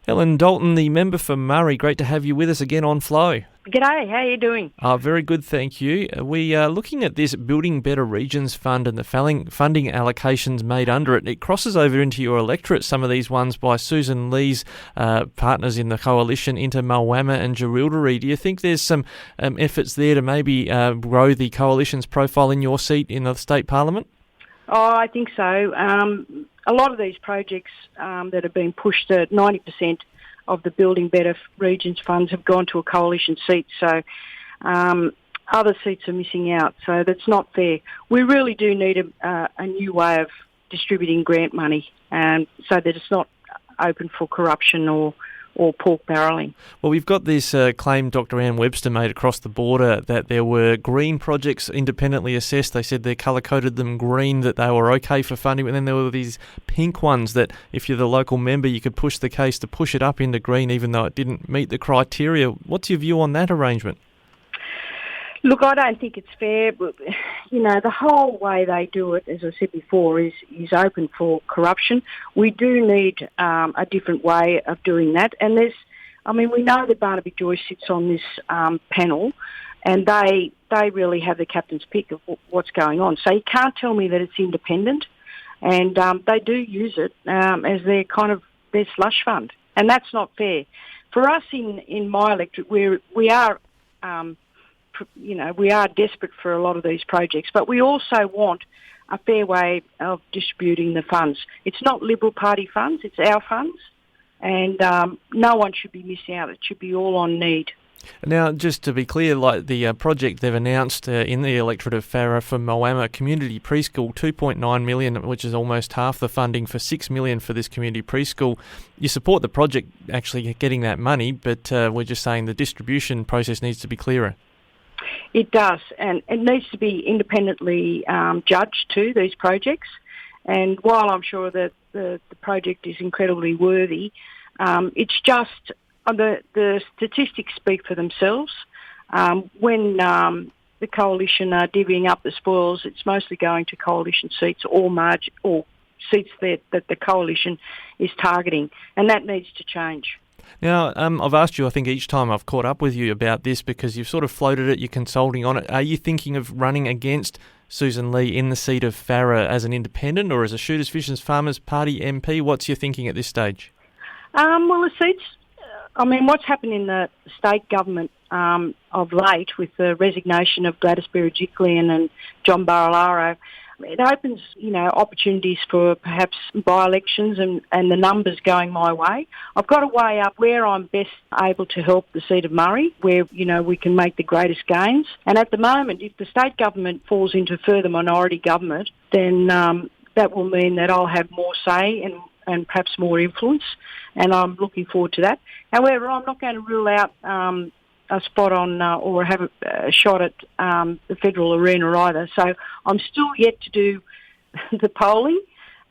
Helen Dalton, the member for Murray, great to have you with us again on Flow. G'day, how are you doing? Very good, thank you. We are looking at this Building Better Regions Fund and the funding allocations made under it. It crosses over into your electorate, some of these ones by Susan Lee's partners in the coalition into Mulwamma and Jerilderie. Do you think there's some efforts there to maybe grow the coalition's profile in your seat in the state parliament? Oh, I think so. A lot of these projects that have been pushed, 90% of the Building Better Regions funds have gone to a coalition seat, so other seats are missing out, so that's not fair. We really do need a new way of distributing grant money, so that it's not open for corruption or pork barrelling. Well, we've got this claim Dr. Anne Webster made across the border that there were green projects independently assessed. They said they colour-coded them green, that they were okay for funding, and then there were these pink ones that if you're the local member, you could push the case to push it up into green even though it didn't meet the criteria. What's your view on that arrangement? Look, I don't think it's fair, but, the whole way they do it, as I said before, is open for corruption. We do need a different way of doing that. And we know that Barnaby Joyce sits on this panel, and they really have the captain's pick of what's going on. So you can't tell me that it's independent, and they do use it as their slush fund. And that's not fair. For us in my electorate, we are desperate for a lot of these projects, but we also want a fair way of distributing the funds. It's not Liberal Party funds, it's our funds, and no one should be missing out. It should be all on need. Now, just to be clear, like the project they've announced in the electorate of Farrer for Mulwamma Community Preschool, $2.9 million, which is almost half the funding for $6 million for this community preschool. You support the project actually getting that money, but we're just saying the distribution process needs to be clearer. It does, and it needs to be independently judged too, these projects. And while I'm sure that the project is incredibly worthy, it's just the statistics speak for themselves. When the coalition are divvying up the spoils, it's mostly going to coalition seats or seats that the coalition is targeting, and that needs to change. Now, I've asked you, I think, each time I've caught up with you about this because you've sort of floated it, you're consulting on it. Are you thinking of running against Susan Lee in the seat of Farrer as an independent or as a Shooters, Fishers, Farmers Party MP? What's your thinking at this stage? Well, the seats, what's happened in the state government of late with the resignation of Gladys Berejiklian and John Barilaro, it opens, opportunities for perhaps by-elections and the numbers going my way. I've got to weigh up where I'm best able to help the seat of Murray, where, we can make the greatest gains. And at the moment, if the state government falls into further minority government, then that will mean that I'll have more say and perhaps more influence, and I'm looking forward to that. However, I'm not going to rule out a spot on or have a shot at the federal arena either. So I'm still yet to do the polling.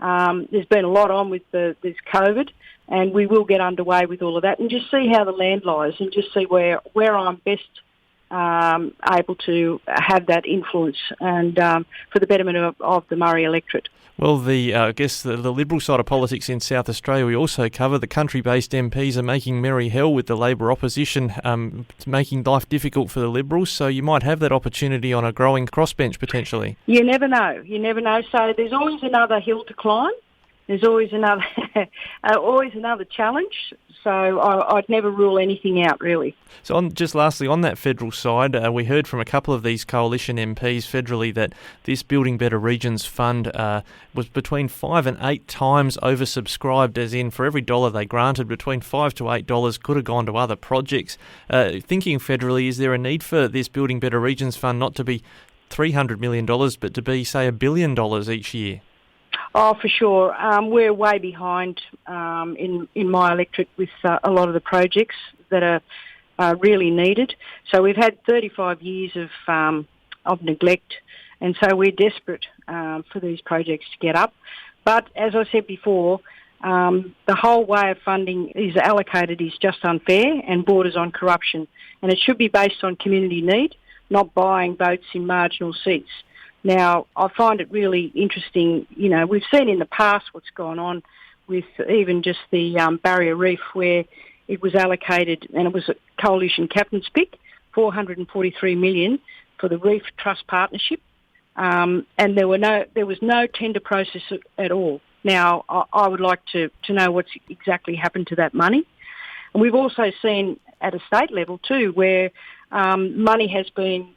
There's been a lot on with this COVID, and we will get underway with all of that and just see how the land lies and just see where I'm best able to have that influence and for the betterment of the Murray electorate. Well, I guess the Liberal side of politics in South Australia we also cover. The country-based MPs are making merry hell with the Labor opposition, making life difficult for the Liberals, so you might have that opportunity on a growing crossbench potentially. You never know. So there's always another hill to climb. There's always another challenge. So I'd never rule anything out, really. So just lastly, on that federal side, we heard from a couple of these coalition MPs federally that this Building Better Regions Fund was between 5 and 8 times oversubscribed, as in for every dollar they granted, between $5 to $8 could have gone to other projects. Thinking federally, is there a need for this Building Better Regions Fund not to be $300 million, but to be, say, $1 billion each year? Oh, for sure. We're way behind in my electorate with a lot of the projects that are really needed. So we've had 35 years of neglect, and so we're desperate for these projects to get up. But as I said before, the whole way of funding is allocated is just unfair and borders on corruption, and it should be based on community need, not buying votes in marginal seats. Now, I find it really interesting, we've seen in the past what's gone on with even just the barrier reef, where it was allocated, and it was a coalition captain's pick, $443 million for the Reef Trust Partnership, and there was no tender process at all. Now, I would like to know what's exactly happened to that money. And we've also seen at a state level too, where money has been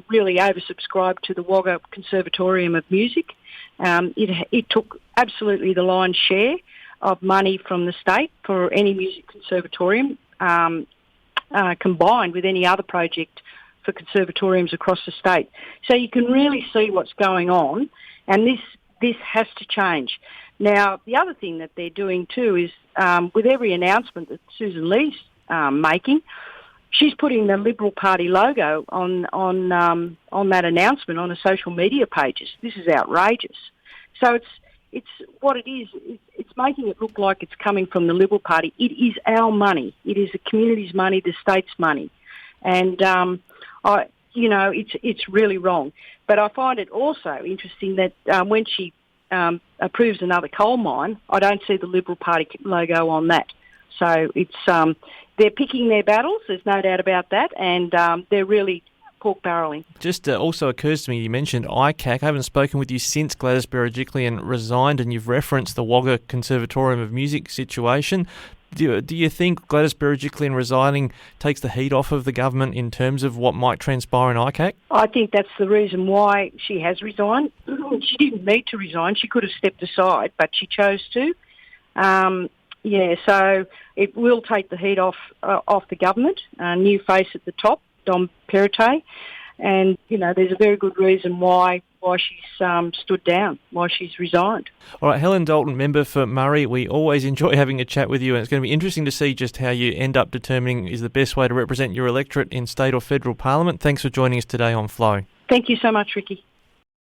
really oversubscribed to the Wagga Conservatorium of Music. It took absolutely the lion's share of money from the state for any music conservatorium, combined with any other project for conservatoriums across the state. So you can really see what's going on, and this has to change. Now, the other thing that they're doing too is, with every announcement that Susan Lee's making, she's putting the Liberal Party logo on that announcement on her social media pages. This is outrageous. So it's what it is. It's making it look like it's coming from the Liberal Party. It is our money. It is the community's money, the state's money, and it's really wrong. But I find it also interesting that when she approves another coal mine, I don't see the Liberal Party logo on that. So it's they're picking their battles. There's no doubt about that, and they're really pork barrelling. Just also occurs to me, you mentioned ICAC. I haven't spoken with you since Gladys Berejiklian resigned, and you've referenced the Wagga Conservatorium of Music situation. Do you think Gladys Berejiklian resigning takes the heat off of the government in terms of what might transpire in ICAC? I think that's the reason why she has resigned. She didn't need to resign. She could have stepped aside, but she chose to. So it will take the heat off the government. New face at the top, Dom Perrottet, and there's a very good reason why she's stood down, why she's resigned. All right, Helen Dalton, member for Murray. We always enjoy having a chat with you, and it's going to be interesting to see just how you end up determining is the best way to represent your electorate in state or federal parliament. Thanks for joining us today on Flow. Thank you so much, Ricky.